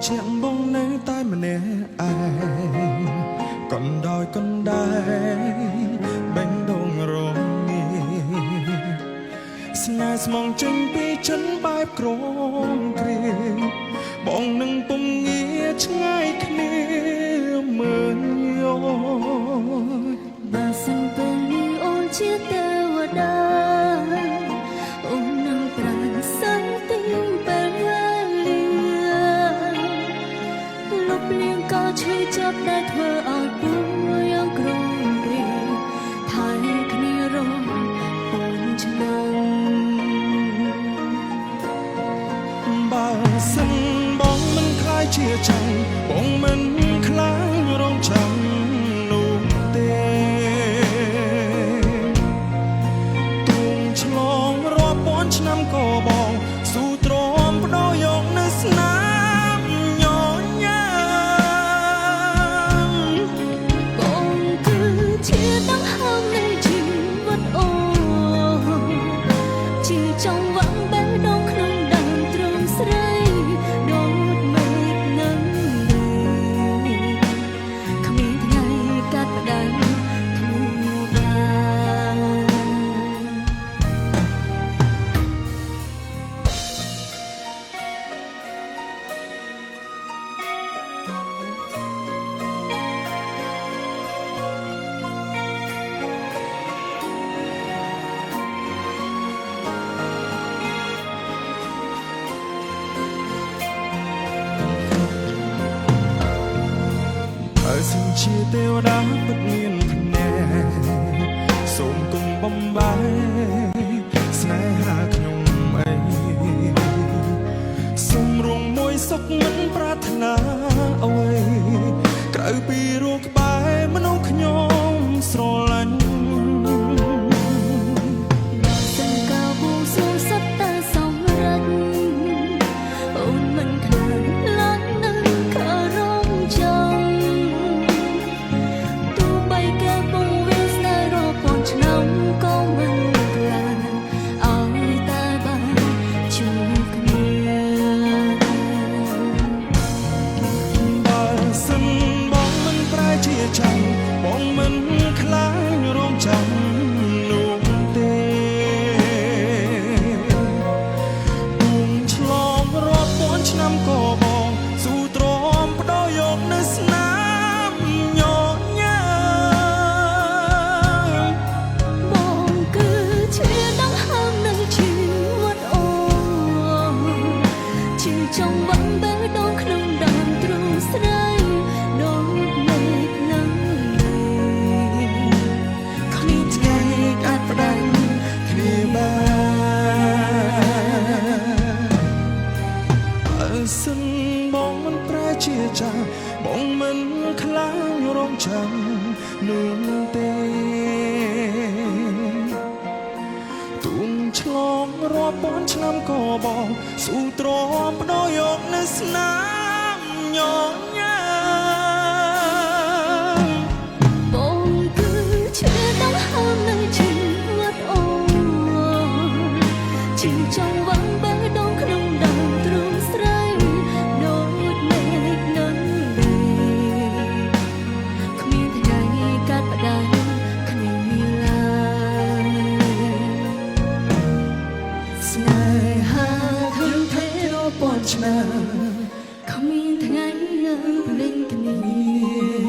ជាងបងនៅតែម្នាក់ឯងកុំដោយកុំដែរបេះដូងរងាស្នេហ៍ស្មងចេញពីចិនបែបក្រមគ្រាបងនឹងពុំងាឆ្ងាយគ្នាមើលយោបើសិនពេលនេះអូនជាទេវតាអូននឹងប្រាំសន្តិពេលវេលាលុបលាងក៏ឈឺចាប់ដែលធ្វើឲ្យពូយ៉ាងក្រំគ្រាថែគ្នារងអូនឆ្នាំបើសិនបងមិនខ្លាយជាចាំងបងមិនខ្លាចរងចាំនោះទេទូងឆ្លងរាប់ពាន់ឆ្នាំក៏បងស៊ូទ្រាំបដោយកនៅស្នាមញញ៉ាំបងគឺជាដង្ហើមនៃជីវិតអូនជាចង់វ៉ាំបេះដូងក្នុងដើមទ្រូងស្រីដូចមេឃនឹងគ្មានថ្ងៃកាត់ផ្ដាច់ធូរបើសិនជាទេវតាពិតមានភ្នែកសូមគុំបំបាយស្នេហាខ្ញុំអីសូមរងមួយសុខមិនប្រាថ្នាអ្វីក្រៅពីរួងក្បែរមនុស្សខ្ញុំស្រឡាញ់សង្កលបួងសួងសត្វតែសម្រេចអូនមិនខ្លាចលាក់នឹងខរងចាំទោះបីគេបងវាស្នេហ៍រាប់ពាន់ឆ្នាំក៏មិនខ្លាចឲ្យតែបានជួបគ្នាបើសិនបងមិនប្រែជាចាំបងមិនខ្លាចរងចាំនោះទេទូងឆ្លងរាប់ពាន់ឆ្នាំក៏បងស៊ូទ្រាំបដោយកនៅស្នាមញញ៉ាំបងគឺជាដង្ហើមនៃជីវិតអូនជាចង់វ៉ាំបេះដូងក្នុងដើមទ្រូងស្រីដូចមេឃនឹងគ្មានថ្ងៃកាត់ផ្ដាច់គ្នាបានបើសិនបងមិនប្រែជាចាំបងមិនខ្លាចរងចាំនោះទេទូងឆ្លងរាប់ពាន់ឆ្នាំក៏បងស៊ូទ្រាំបដោយកនៅស្នាមញញ៉ាំបងគឺជាដង្ហើមនៃជីវិតអូនជាចង់វ៉ាំបេះដូងក្នុងដើមទ្រូងស្រីដូចមេឃនឹងគ្មានថ្ងៃកាត់ផ្ដាច់គ្នាឡើយស្នេហាធំធេងរាប់ពាន់ឆ្នាំគ្មានថ្ងៃភ្លេចគ្នា